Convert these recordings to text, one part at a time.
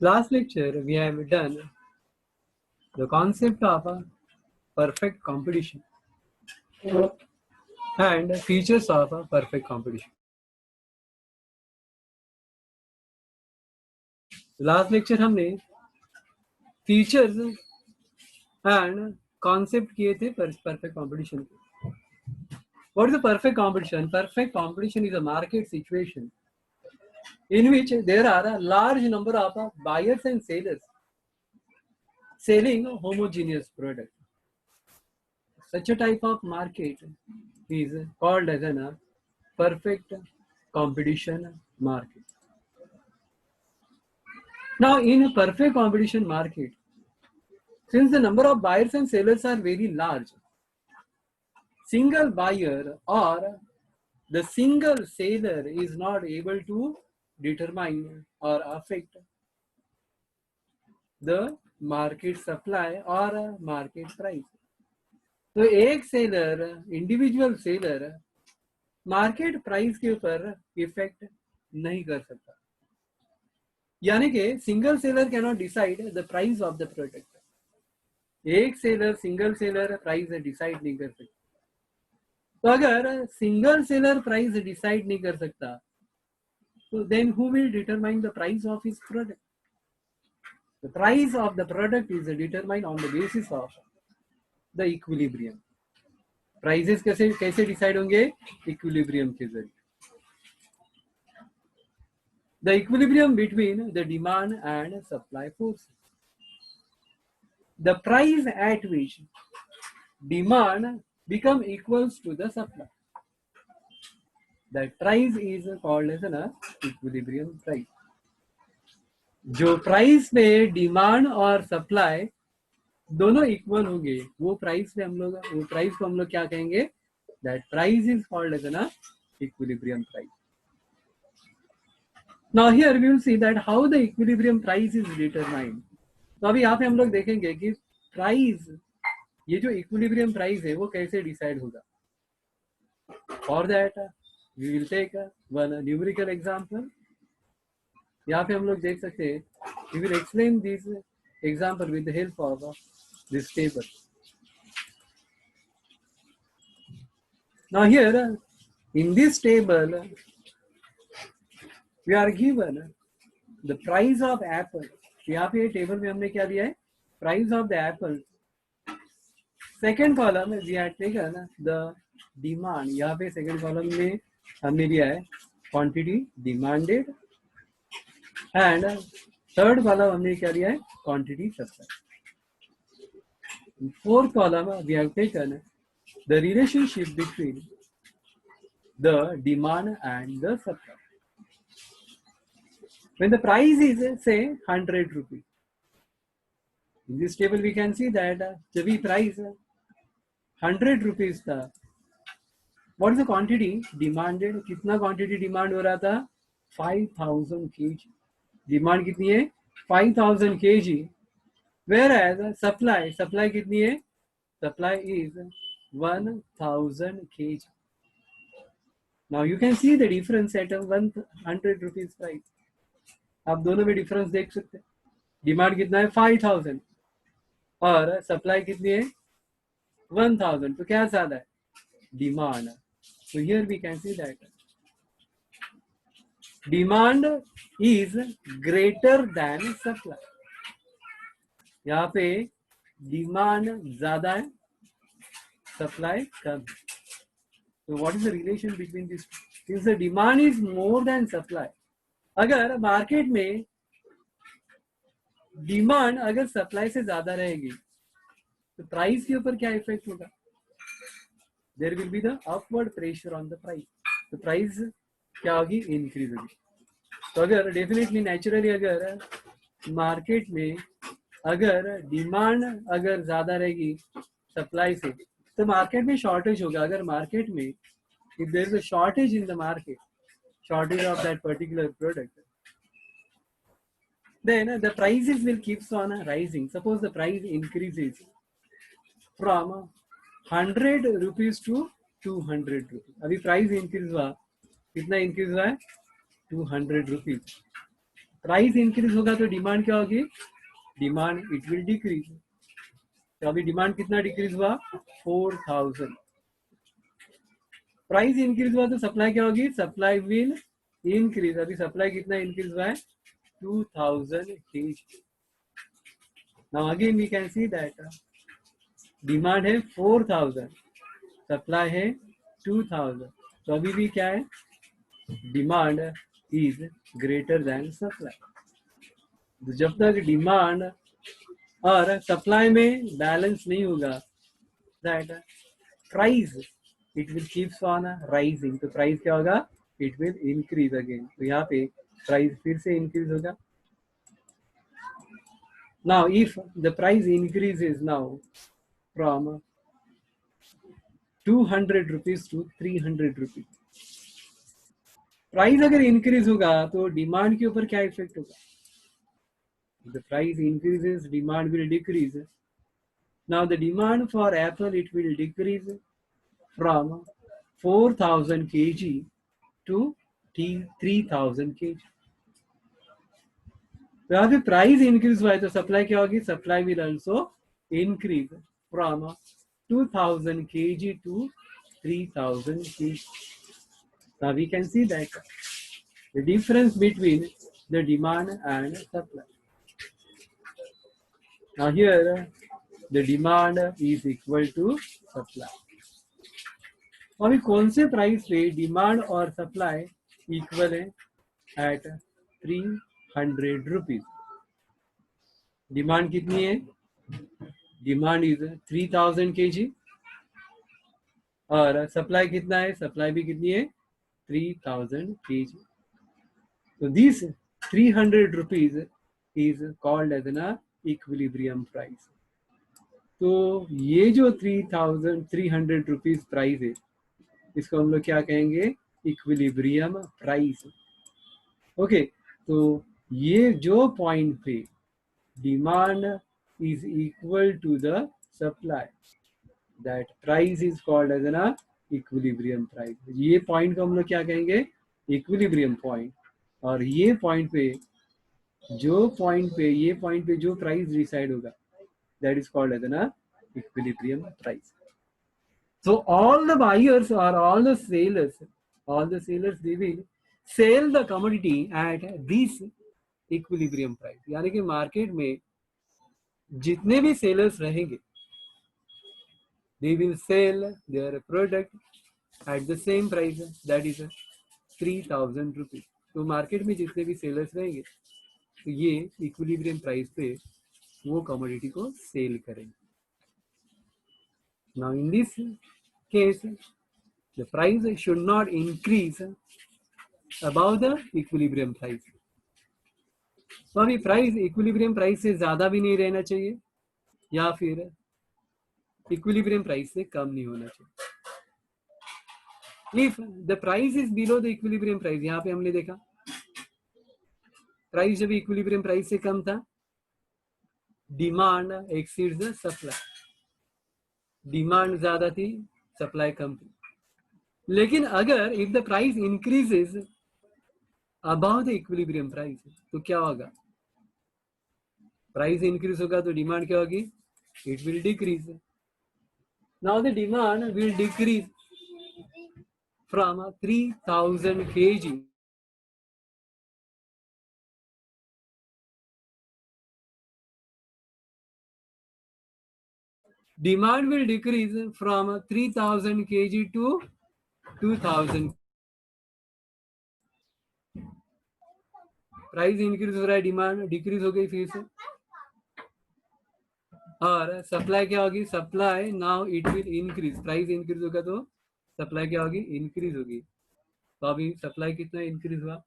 Last lecture we have done the concept of a perfect competition and features of a perfect competition. Last lecture हमने features and concept किए थे perfect competition के. What is a perfect competition? Perfect competition is a market situation in which there are a large number of buyers and sellers selling a homogeneous product. Such a type of market is called as a perfect competition market. Now, in a perfect competition market, since the number of buyers and sellers are very large, single buyer or the single seller is not able to determine or affect the market supply or market price. तो एक seller individual seller market price के ऊपर effect नहीं कर सकता, यानी कि single seller can not decide the price of the product. एक seller single seller price decide नहीं कर सकता. तो अगर सिंगल सेलर प्राइस डिसाइड नहीं कर सकता तो then who will determine the price of his product? The price of the product is determined on the basis of the equilibrium. Prices कैसे डिसाइड होंगे? इक्विलिब्रियम के जरिए. The equilibrium between the demand and supply forces. The price at which demand become equals to the supply. That price is called as an equilibrium price. जो price पे demand और supply दोनों equal होंगे वो price को हम लोग क्या कहेंगे? That price is called as an equilibrium price. Now here we will see that how the equilibrium price is determined. तो अभी यहाँ पे हम लोग देखेंगे कि प्राइस, ये जो इक्विलिब्रियम प्राइस है वो कैसे डिसाइड होगा. For that we will take one numerical example. यहाँ पे हम लोग देख सकते हैं, we will explain this example with the help of this table. Now here in this table we are given the price of apple. यहाँ पे table में हमने क्या दिया है? Price of the apple. Second column we had taken the demand. यहाँ पे सेकेंड कॉलम में हमने दिया है quantity demanded and third column हमने क्या दिया है? Quantity supply. Fourth column we have taken the relationship between the demand and the supply. When the price is say 100 rupees, in this table we can see that जब भी price 100 rupees था, what is the quantity demanded? कितना quantity demand हो रहा था? 5000 kg. Demand कितनी है? 5000 kg. Whereas supply कितनी है? Supply is 1000 kg. Now you can see the difference at 100 rupees price. आप दोनों में डिफरेंस देख सकते हैं. डिमांड कितना है? 5000 और सप्लाई कितनी है? 1000. तो क्या ज्यादा है? डिमांड. तो here we can see that demand is greater than supply. यहाँ पे डिमांड ज्यादा है, सप्लाई कम. तो what is the relation between this? Since the demand is more than supply, अगर मार्केट में डिमांड अगर सप्लाई से ज्यादा रहेगी तो प्राइस के ऊपर क्या इफेक्ट होगा? There will be the upward pressure on the price. तो प्राइस क्या होगी? इंक्रीज होगी. तो अगर डेफिनेटली नेचुरली अगर मार्केट में अगर डिमांड अगर ज्यादा रहेगी सप्लाई से तो मार्केट में शॉर्टेज होगा. अगर मार्केट में if there is a shortage in the market, shortage of that particular product, then the prices will keeps on rising. Suppose the price increases from 100 rupees to 200 rupees. अभी price increase हुआ, कितना increase हुआ है? 200 rupees. Price increase होगा तो demand क्या होगी, demand it will decrease. तो अभी डिमांड कितना डिक्रीज हुआ, 4000। प्राइस इंक्रीज हुआ तो सप्लाई क्या होगी, सप्लाई विल इंक्रीज। अभी सप्लाई कितना इंक्रीज हुआ है, 2000 kg। Now again we can see that demand है 4000, सप्लाई है 2000। तो अभी भी क्या है, demand is greater than supply. जब तक डिमांड और सप्लाई में बैलेंस नहीं होगा, that price it will keeps on rising. तो प्राइस क्या होगा, इट विल इंक्रीज अगेन। तो यहाँ पे प्राइस फिर से इंक्रीज होगा। Now if the price increases now from 200 rupees to 300 rupees, price अगर इंक्रीज होगा तो डिमांड के ऊपर क्या इफेक्ट होगा, the price increases, demand will decrease. Now the demand for apple it will decrease from 4000 kg to 3000 kg. तो यहाँ पे प्राइस इंक्रीज हुआ है तो सप्लाई क्या होगी, supply will also increase from 2000 kg to 3000 kg. Now we can see that the difference between the demand and supply. Now here the demand is equal to supply. अभी कौन से price पे demand और supply equal है, at 300 rupees. Demand कितनी है, demand is 3000 kg और supply कितना है, सप्लाई भी कितनी है 3000 kg। तो this 300 rupees is called as an equilibrium price. तो ये जो 300 रुपीज प्राइस है, इसको हम लोग क्या कहेंगे, इक्विलिब्रियम प्राइस। ओके, तो ये जो पॉइंट पे demand is equal to the supply, that price is called as an equilibrium price. ये पॉइंट को हम लोग क्या कहेंगे, इक्विलिब्रियम पॉइंट। और ये पॉइंट पे ये पॉइंट पे जो प्राइस डिसाइड होगा, that is called as an equilibrium price. So all the buyers or all the sellers, they will sell the commodity at this equilibrium price. यानी कि मार्केट में जितने भी सेलर्स रहेंगे, they will sell their product at the same price, that is 3000 rupees. तो market में जितने भी सेलर्स रहेंगे, तो ये इक्विलिब्रियम प्राइस पे वो कमोडिटी को सेल करेंगे। Now in this case, the price should not increase above the equilibrium price. तो अभी प्राइस इक्विलिब्रियम प्राइस से ज्यादा भी नहीं रहना चाहिए या फिर इक्विलिब्रियम प्राइस से कम नहीं होना चाहिए। If the price is below the equilibrium price, यहाँ पे हमने देखा प्राइस जब इक्विलिब्रियम प्राइस से कम था, demand exceeds the supply. Demand ज्यादा थी, सप्लाई कम थी। लेकिन अगर if the price increases about the equilibrium price, तो क्या होगा, प्राइस इंक्रीज होगा तो डिमांड क्या होगी, it will decrease. Now the demand will decrease from 3000 kg demand will decrease from 3000 kg to 2000। Price increase हो रहा है, डिमांड डिक्रीज हो गई फिर से। और सप्लाई क्या होगी, supply now it will increase. Price increase होगा तो सप्लाई क्या होगी, इंक्रीज होगी। तो अभी सप्लाई कितना इंक्रीज हुआ,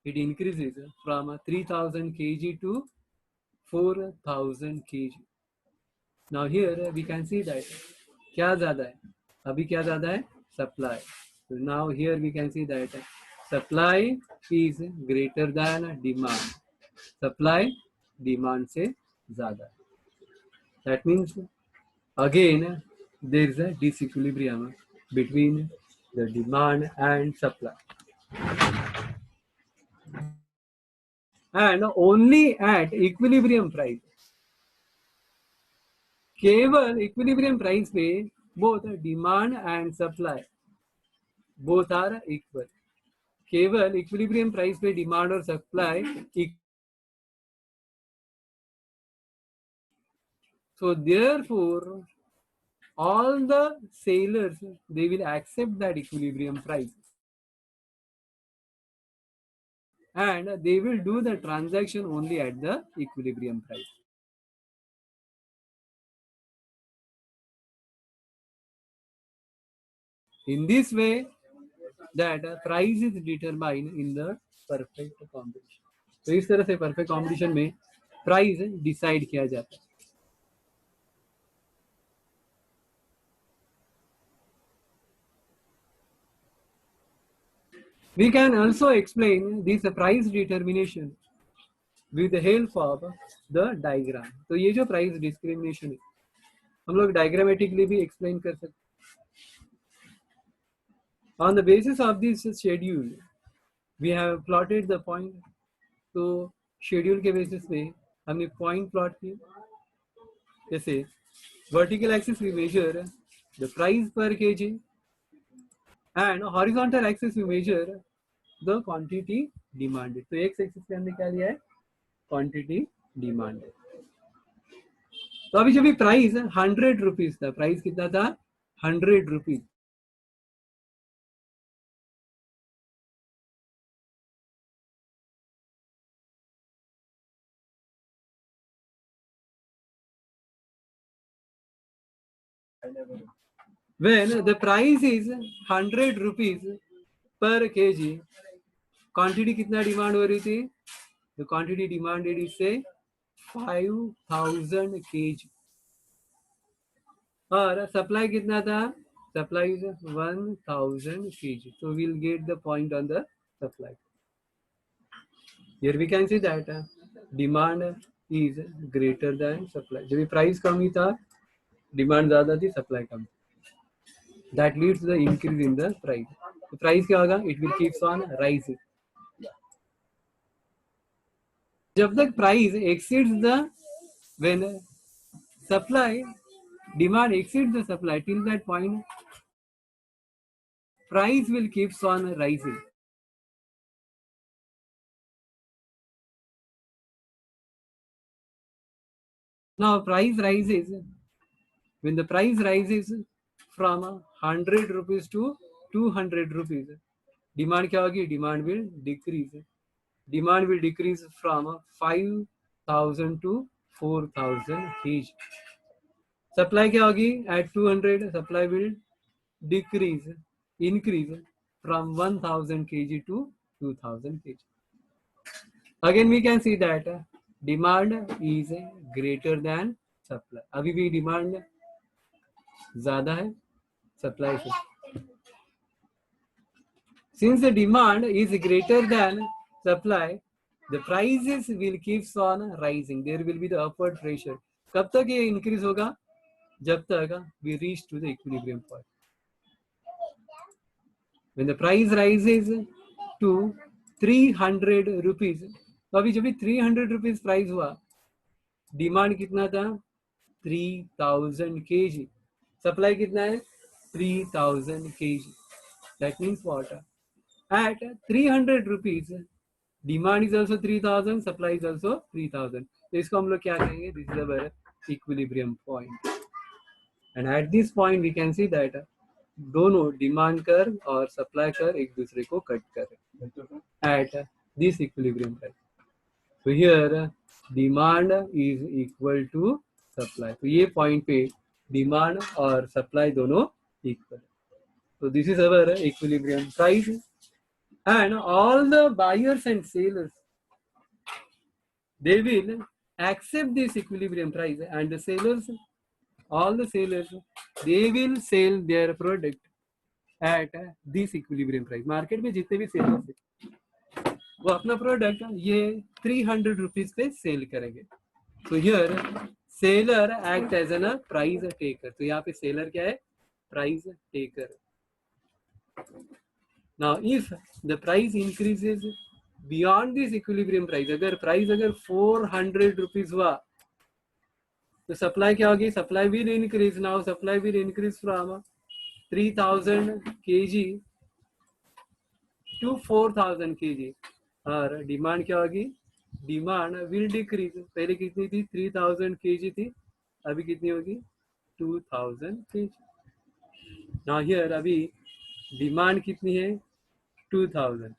it increases from 3000 kg to 4000 kg। Now here we can see that क्या ज्यादा है, अभी क्या ज्यादा है, supply. So now here we can see that supply is greater than demand. Supply demand से ज्यादा। That means again there is a disequilibrium between the demand and supply. and only at equilibrium price. केवल equilibrium price पे both demand and supply both are equal. केवल equilibrium price पे demand और supply equal. So therefore all the sellers, they will accept that equilibrium price and they will do the transaction only at the equilibrium price. In this way, that price is determined in the perfect competition. तो इस तरह से perfect competition में price decide किया जाता है. We can also explain this price determination with the help of the diagram. तो ये जो price discrimination है हम लोग diagrammatically भी explain कर सकते हैं. On the basis of this schedule, we have plotted the point. तो schedule के basis पे हमने point plot किए. जैसे vertical axis we measure the price per kg and horizontal axis we measure the quantity demanded. तो x axis पे हमने क्या लिया है? Quantity demanded. तो अभी जब भी प्राइस 100 रुपीज था, प्राइस कितना था? 100 rupees. When the price is 100 rupees per kg, quantity कितना डिमांड हो रही थी? The quantity demanded is say 5000 kg. और सप्लाई कितना था? Supply is 1000 kg. So we'll get the point on the supply. Here we can see that demand is greater than supply. जब price कम ही था, demand ज्यादा थी, supply come. That leads to the increase in the price. तो price क्या होगा? It will keeps on rising. जब तक price exceeds the, when supply demand exceeds the supply, till that point price will keeps on rising. Now price rises. When the price rises from 100 rupees to 200 rupees, demand क्या होगी? Demand will decrease. Demand will decrease from 5000 to 4000 kg. Supply क्या होगी? At 200, supply will increase from 1000 kg to 2000 kg. Again we can see that demand is greater than supply. अभी भी demand ज़्यादा है supply से. Since the demand is greater than supply, the prices will keeps on rising. There will be the upward pressure. कब तक ये increase होगा? जब तक we reach to the equilibrium point. When the price rises to 300 rupees, तो अभी जब भी 300 rupees price हुआ, डिमांड कितना था? 3000 kg. सप्लाई कितना है? 3000 kg. That means what? At 300 rupees, demand is also 3000, supply is also 3000. तो इसको हम लोग क्या कहेंगे? This is our equilibrium point. And at this point we can see that दोनों डिमांड कर और सप्लाई कर एक दूसरे को कट करें at this equilibrium price. So here demand is equal to supply. तो ये पॉइंट पे डिमांड और सप्लाई दोनों equal. So this is our equilibrium price. And all the buyers and sellers, they will accept this equilibrium price, and the sellers, all the sellers, they will sell their product at this equilibrium price. Market में जितने भी sellers हैं वो अपना product ये 300 rupees पे sell करेंगे. तो हियर seller act as an price taker. तो यहाँ पे सेलर क्या है? Price taker. Now if the price increases beyond this equilibrium price, अगर प्राइस अगर 400 रुपीज हुआ तो सप्लाई क्या होगी? Supply will increase. Now supply will increase from 3000 kg to 4000 kg. और डिमांड क्या होगी? Demand will decrease. पहले कितनी थी? 3000 kg थी, अभी कितनी होगी? 2000 kg. नाउ हियर अभी डिमांड कितनी है? 2000.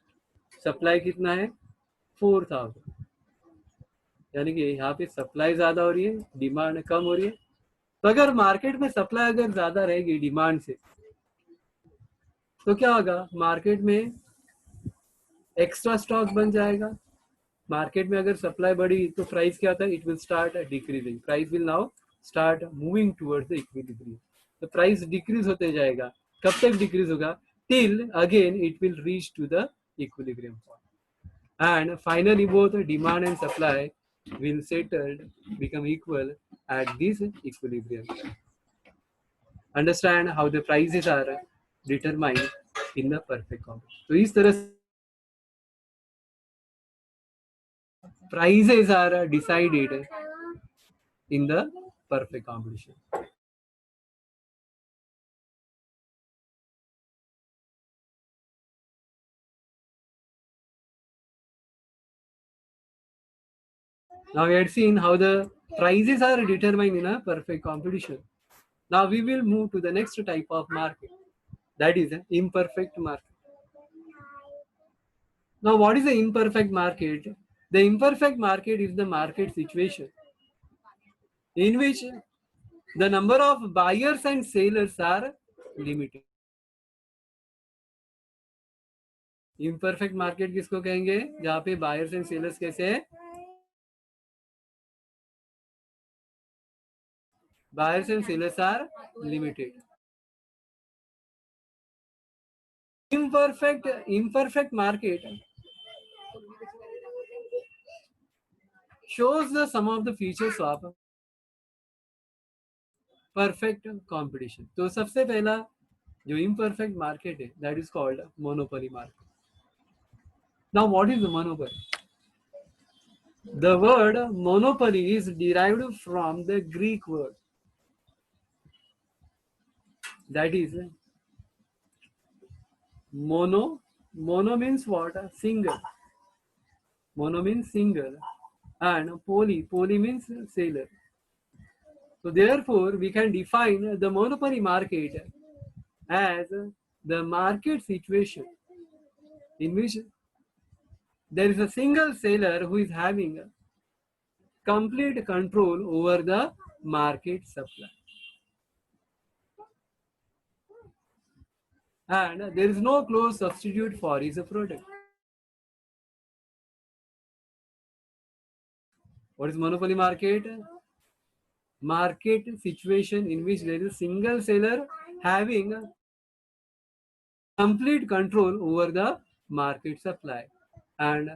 सप्लाई कितना है? 4000. यानी कि यहाँ पे सप्लाई ज्यादा हो रही है, डिमांड कम हो रही है. तो अगर मार्केट में सप्लाई अगर ज्यादा रहेगी डिमांड से तो क्या होगा? मार्केट में एक्स्ट्रा स्टॉक बन जाएगा. मार्केट में अगर सप्लाई बढ़ी तो प्राइस क्या होता है? It will start decreasing. Price will now start moving towards the equilibrium. तो प्राइस डिक्रीज होते जाएगा. कब तक डिक्रीज होगा? Till again it will reach to the equilibrium point. And finally both demand and supply will settled become equal at this equilibrium. Understand how the prices are determined in the perfect combination. तो इस तरह prices are decided in the perfect combination. Now we had seen how the prices are determined in a perfect competition. Now we will move to the next type of market, that is an imperfect market. Now what is the imperfect market? The imperfect market is the market situation in which the number of buyers and sellers are limited. Imperfect market किसको कहेंगे? जहाँ पे buyers and sellers कैसे है? Buyers and sellers are limited. Imperfect market shows the some of the features of perfect competition. तो सबसे पहला जो imperfect market है, that is called monopoly market. Now what is the monopoly? The word monopoly is derived from the Greek word, that is mono. Mono means what? Single. Mono means single. And poly means seller. So therefore we can define the monopoly market as the market situation in which there is a single seller who is having complete control over the market supply, and there is no close substitute for his product. What is monopoly market? Market situation in which there is a single seller having complete control over the market supply, and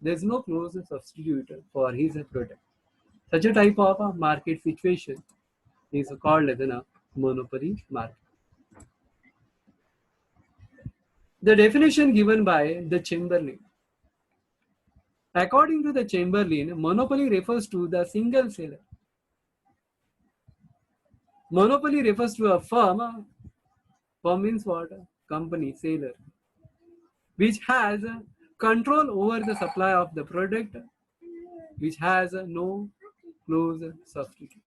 there is no close substitute for his product. Such a type of a market situation is called as a monopoly market. The definition given by the Chamberlain. According to the Chamberlain, monopoly refers to the single seller. Monopoly refers to a firm. Firm means what? Company, seller, which has control over the supply of the product, which has no close substitute.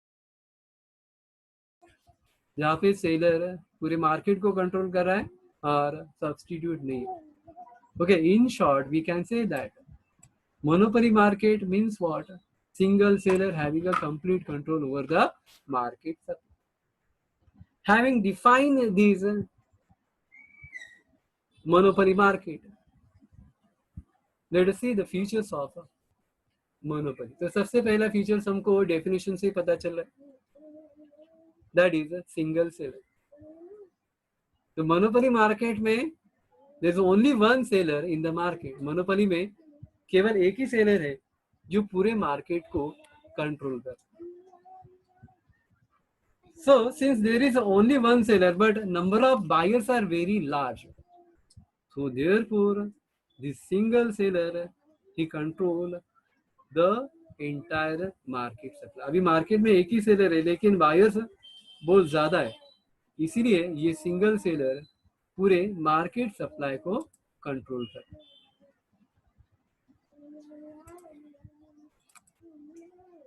जहाँ पे seller पूरे market को control कर रहा है और substitute नहीं है. Okay, in short, we can say that monopoly market means what? Single seller having a complete control over the market supply. Having defined these monopoly market, let us see the features of monopoly. तो सबसे पहला features हमको definition से पता चल रहा है, that is a single seller. तो monopoly market में there is only one seller in the market. monopoly में केवल एक ही सेलर है जो पूरे मार्केट को कंट्रोल कर. So since there is only one seller but number of buyers are very large, so therefore this single seller he control the entire market supply. अभी मार्केट में एक ही सेलर है लेकिन बायर्स बहुत ज्यादा है, इसीलिए ये सिंगल सेलर पूरे मार्केट सप्लाई को कंट्रोल करता है.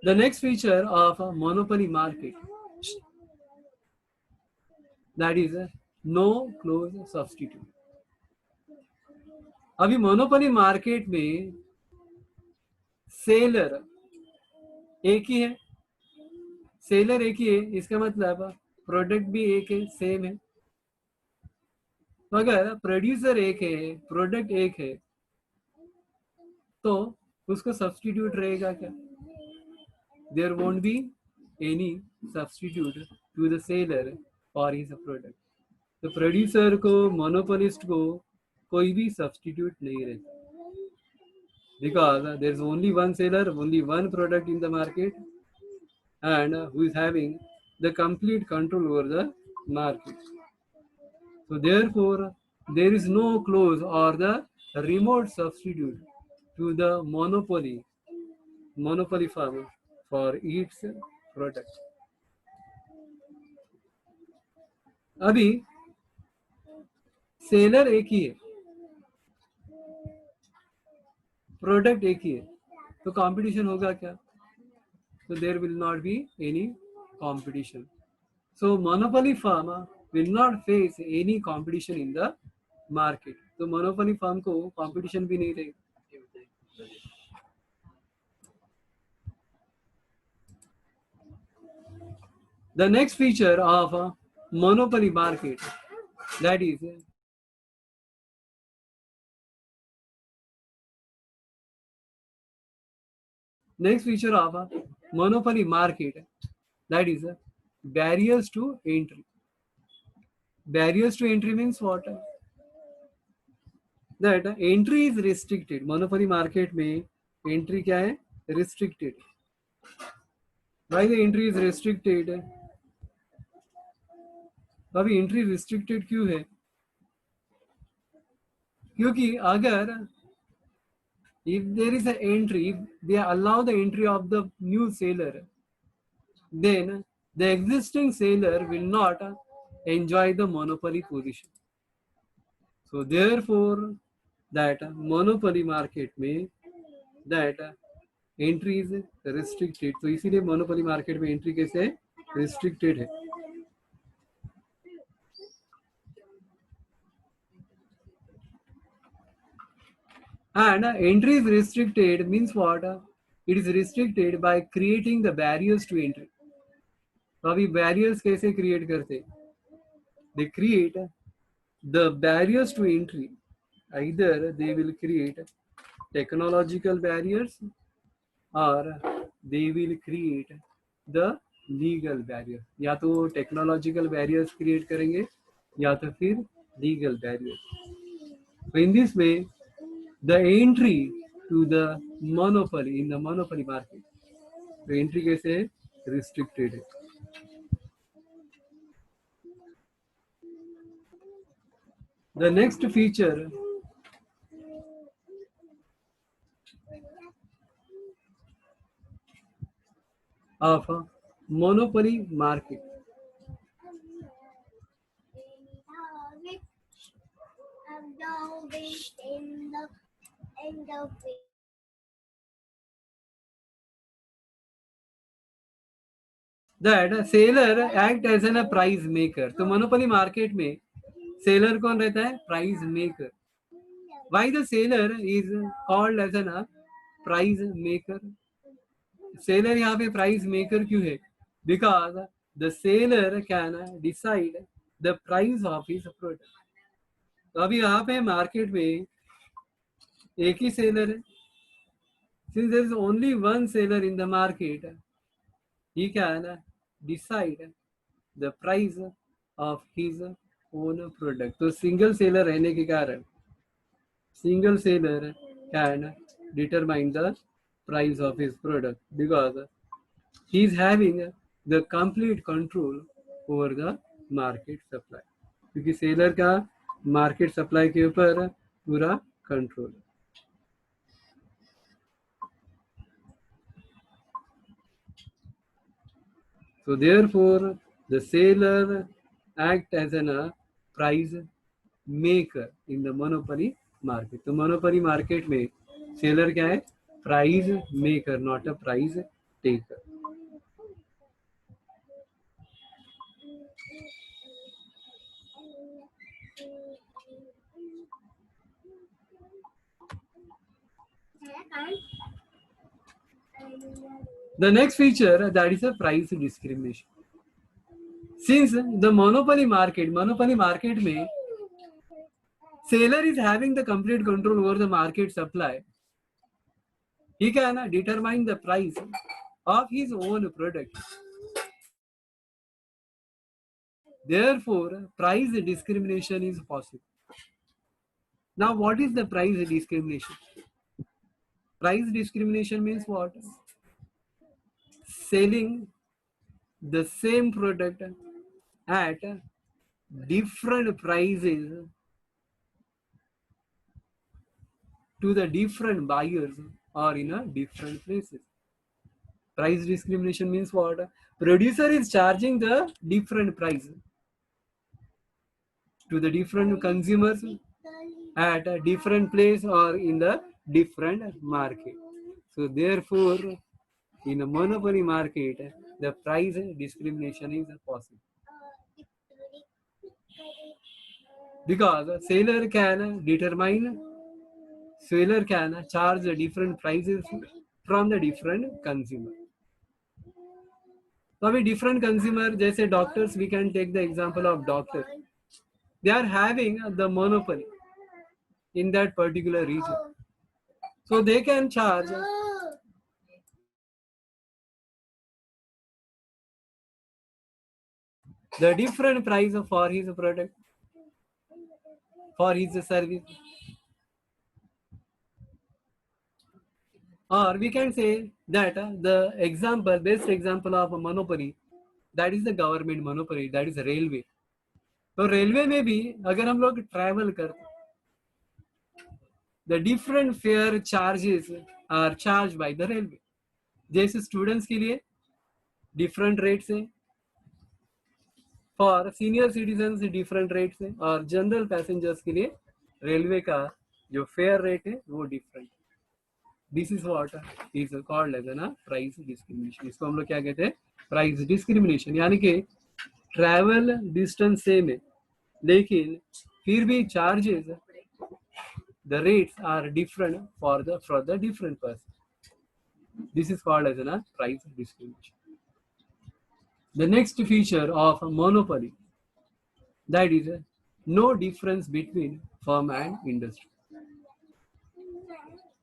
The next feature of a monopoly market, that is no close substitute. अभी मोनोपोली मार्केट में सेलर एक ही है, सेलर एक ही है, इसका मतलब प्रोडक्ट भी एक है, सेम है. तो अगर प्रोड्यूसर एक है, प्रोडक्ट एक है, तो उसको सब्स्टिट्यूट रहेगा क्या? There won't be any substitute to the seller और हिज प्रोडक्ट. तो प्रोड्यूसर को, मोनोपोलिस्ट को कोई भी सब्स्टिट्यूट नहीं रहता, because there is only one seller, only one product in the market, and who is having the complete control over the market. So therefore there is no close or the remote substitute to the monopoly firm for its product. अभी seller एक ही है, product एक ही है, तो competition होगा क्या? So there will not be any competition. So monopoly firm will not face any competition in the market. तो monopoly firm को competition भी नहीं रहेगा. The next feature of a monopoly market, that is next feature of a monopoly market, that is barriers to entry. Barriers to entry means what? That entry is restricted. Monopoly market में entry क्या है? Restricted. Why the entry is restricted? अभी entry restricted क्यों है? क्योंकि अगर if there is an entry, if they allow the entry of the new seller, then the existing seller will not enjoy the monopoly position. So therefore that monopoly market में that entry is restricted. तो इसीलिए monopoly market में entry कैसे restricted है. And entry is restricted means what? It is restricted by creating the barriers to entry. तो अभी barriers कैसे create करते? They create the barriers to entry. Either they will create technological barriers or they will create the legal barrier. या तो technological barriers create करेंगे या तो फिर legal barriers. So in this way, the entry to the monopoly in the monopoly market, the entry कैसे restricted है. The next feature of a monopoly market, that seller act as a price maker. तो monopoly market में seller कौन रहता है? Price maker. Why the seller is called as a price maker? Seller यहाँ पे price maker क्यों है? Because the seller can decide the price of his product. तो अभी यहाँ पे मार्केट में एक ही सेलर है. Since there is only one seller in the market, he can decide the price of his own product. तो सिंगल सेलर रहने के कारण single seller can determine the price of his product because he is having the complete control over the market supply. क्योंकि seller का market supply के ऊपर पूरा control. So therefore, the seller act as a price maker in the monopoly market. तो monopoly market में seller क्या है? Price maker, not a price taker. The next feature, that is a price discrimination. Since the monopoly market में seller is having the complete control over the market supply, he can determine the price of his own product. Therefore, price discrimination is possible. Now, what is the price discrimination? Price discrimination means what? Selling the same product at different prices to the different buyers or in a different places. Price discrimination means what? Producer is charging the different price to the different consumers at a different place or in the different market. So therefore, in a monopoly market, the price discrimination is possible. Because seller can charge different prices from the different consumer. So अभी different consumer, जैसे doctors, we can take the example of doctor. They are having the monopoly in that particular region. So they can charge the different price for his product, for his service. Or we can say that the best example of a monopoly, that is the government monopoly, that is railway. तो railway में भी अगर हम लोग travel करते, the different fare charges are charged by the railway. जैसे students के लिए डिफरेंट रेट्स है, for senior citizen different rates है, और जनरल पैसेंजर्स के लिए रेलवे का जो फेयर रेट है वो different. This is what is called as an price discrimination. इसको हम लोग क्या कहते हैं? Price discrimination. यानी कि ट्रैवल डिस्टेंस सेम है लेकिन फिर भी charges, the rates are different for the different person. This is called as a price discrimination. The next feature of a monopoly, that is no difference between firm and industry.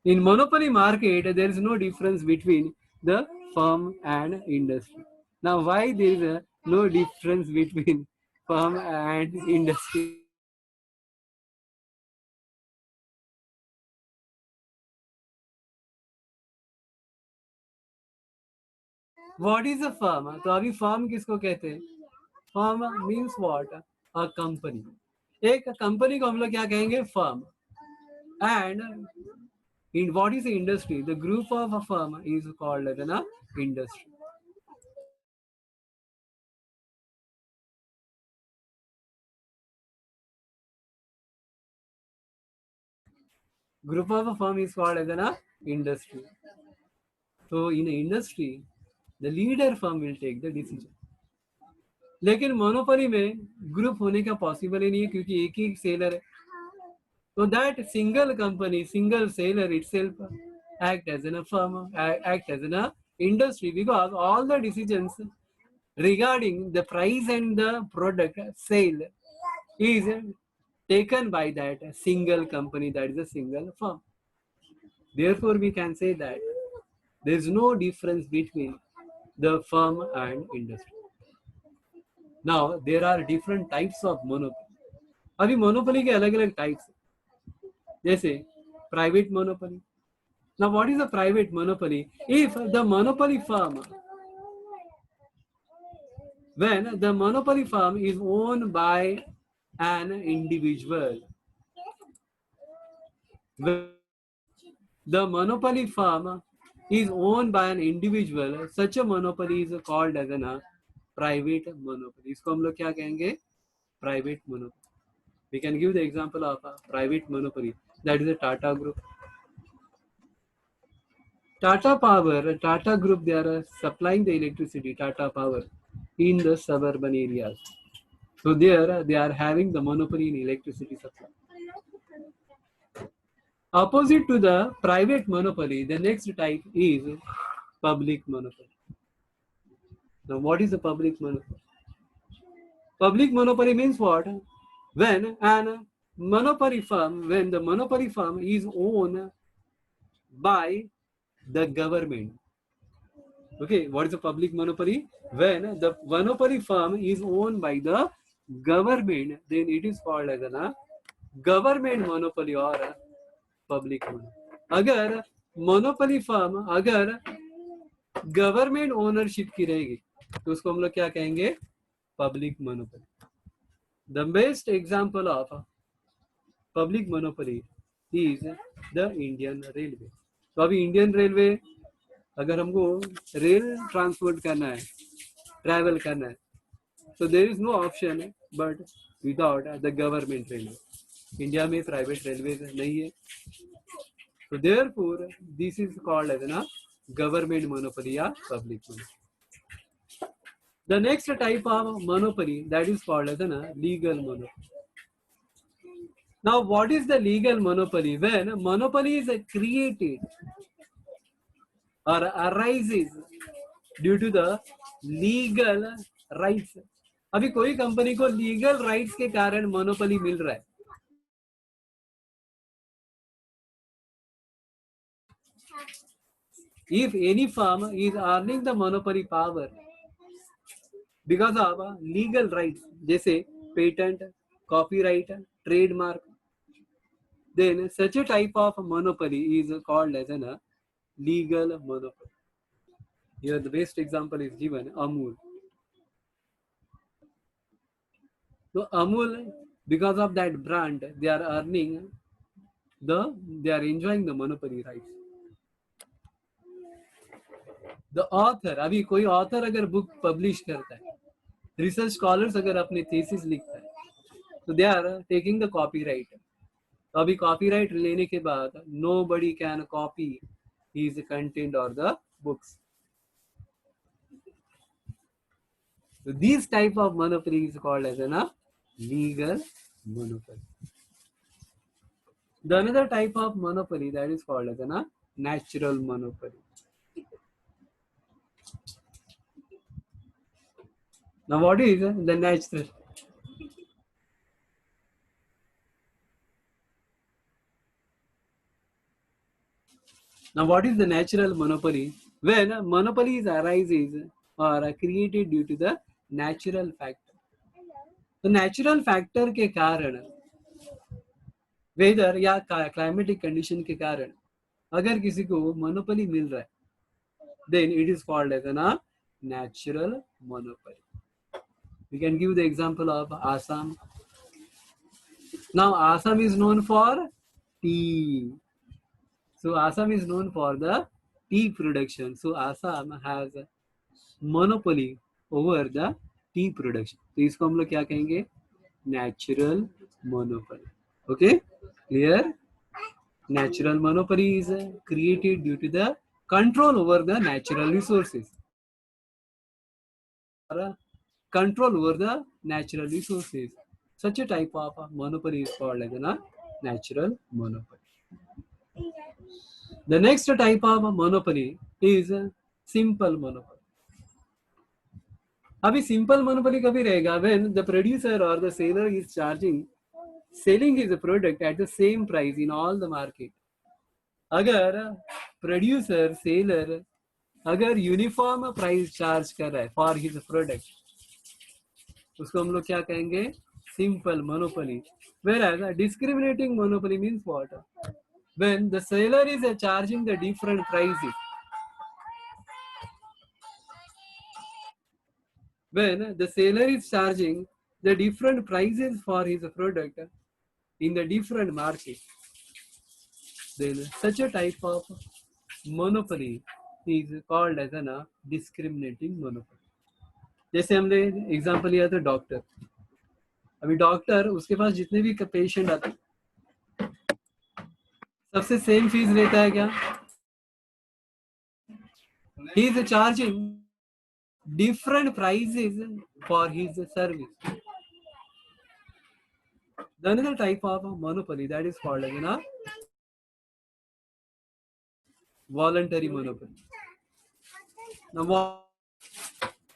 In monopoly market, there is no difference between the firm and industry. Now, why there is no difference between firm and industry? What is a firm? तो अभी firm किसको कहते हैं? Firm means what? A company. एक company को हम लोग क्या कहेंगे? Firm. And in what is the industry? The group of a firm is called as an industry. Group of a firm is called as an industry. So in an industry, the leader firm will take the decision. लेकिन monopoly में group होने का possible ही नहीं है क्योंकि एक ही seller है. So that single company, single seller itself act as a firm, act as an industry, because all the decisions regarding the price and the product sale is taken by that single company, that is a single firm. Therefore, we can say that there is no difference between the firm and industry. Now, there are different types of monopoly. अभी monopoly के अलग अलग types हैं. जैसे private monopoly. Now, what is a private monopoly? If the monopoly firm, when the monopoly firm is owned by an individual, the monopoly firm is owned by an individual, such a monopoly is called as an private monopoly, इसको हम लोग क्या कहेंगे? Private monopoly. We can give the example of a private monopoly, that is the Tata Group. Tata Power, Tata Group, they are supplying the electricity, Tata Power, in the suburban areas. So there they are having the monopoly in electricity supply. Opposite to the private monopoly, the next type is public monopoly. Now, what is the public monopoly? Public monopoly means what? When when the monopoly firm is owned by the government. Okay, what is a public monopoly? When the monopoly firm is owned by the government, then it is called as a government monopoly or a public monopoly. अगर monopoly firm अगर government ownership की रहेगी तो उसको हम लोग क्या कहेंगे? Public monopoly. The best example of public monopoly is the Indian railway. तो अभी इंडियन रेलवे अगर हमको रेल ट्रांसपोर्ट करना है, ट्रैवल करना है, तो there is no option but without the government railway. India में प्राइवेट रेलवे नहीं है, so therefore this is called as a government monopoly or public monopoly. The next type of monopoly, that is called as a legal monopoly. Now what is the legal monopoly? When monopoly is created or arises due to the legal rights. अभी कोई company को legal rights के कारण monopoly मिल रहा है. If any firm is earning the monopoly power because of legal rights, जैसे patent, copyright, trademark, then such a type of monopoly is called as a legal monopoly. Here the best example is given, Amul. So Amul, because of that brand, they are enjoying the monopoly rights. The author, अभी कोई author अगर book publish करता है, research scholars अगर अपने thesis लिखता है, so they are taking the copyright. अभी copyright लेने के बाद nobody can copy his content or the books. So these type of monopoly is called as a legal monopoly. The another type of monopoly, that is called as a natural monopoly. Now what is the natural? Now what is the natural monopoly? When monopolies arises or are created due to the natural factor. तो natural factor के कारण, weather या climatic condition के कारण अगर किसी को monopoly मिल रहा है, then it is called as a natural monopoly. We can give the example of Assam. Now Assam is known for tea. So Assam is known for the tea production. So Assam has a monopoly over the tea production. तो इसको हम लोग क्या कहेंगे? Natural monopoly. Okay, clear? Natural monopoly is created due to the control over the natural resources. Control over the natural resources. Such a type of monopoly is called as a natural monopoly. The next type of monopoly is simple monopoly. अभी simple monopoly कभी रहेगा? When the producer or the seller is selling his product at the same price in all the market. अगर producer, seller अगर uniform price charge कर रहा है for his product, उसको हम लोग क्या कहेंगे? Simple monopoly. Whereas a discriminating monopoly means what? When the seller is charging the different prices. When the seller is charging the different prices for his product in the different market, then such a type of monopoly is called as a discriminating monopoly. जैसे हमने example लिया था doctor, अभी doctor उसके पास जितने भी patient आते सबसे सेम फीस लेता है क्या? He is charging different prices for his service. The another type of monopoly that is called as voluntary monopoly. Now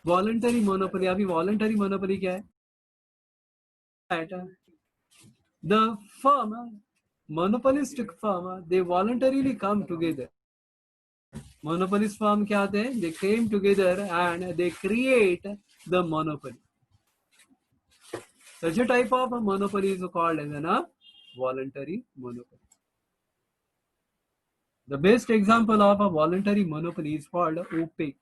voluntary monopoly, अभी voluntary monopoly क्या है? The firm, monopolistic firm, they voluntarily come together. Monopolist firm क्या आते हैं? They came together and they create the monopoly. Such a type of monopoly is called as a voluntary monopoly. The best example of a voluntary monopoly is called OPEC.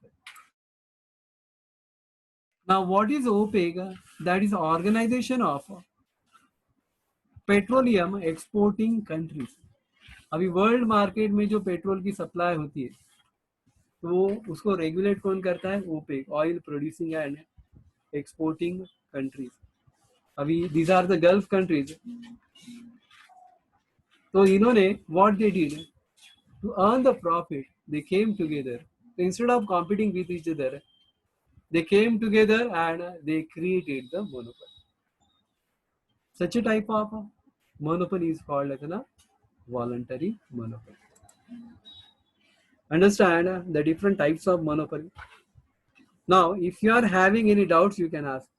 Now, what is OPEC? That is Organization of Petroleum Exporting Countries. अभी world market में जो petrol की supply होती है तो उसको regulate कौन करता है? OPEC, oil producing and exporting countries. अभी these are the gulf countries. तो इन्होंने what they did to earn the profit, they came together. Instead of competing with each other, they came together and they created the monopoly. Such a type of monopoly is called as a voluntary monopoly. Understand the different types of monopoly. Now, if you are having any doubts, you can ask.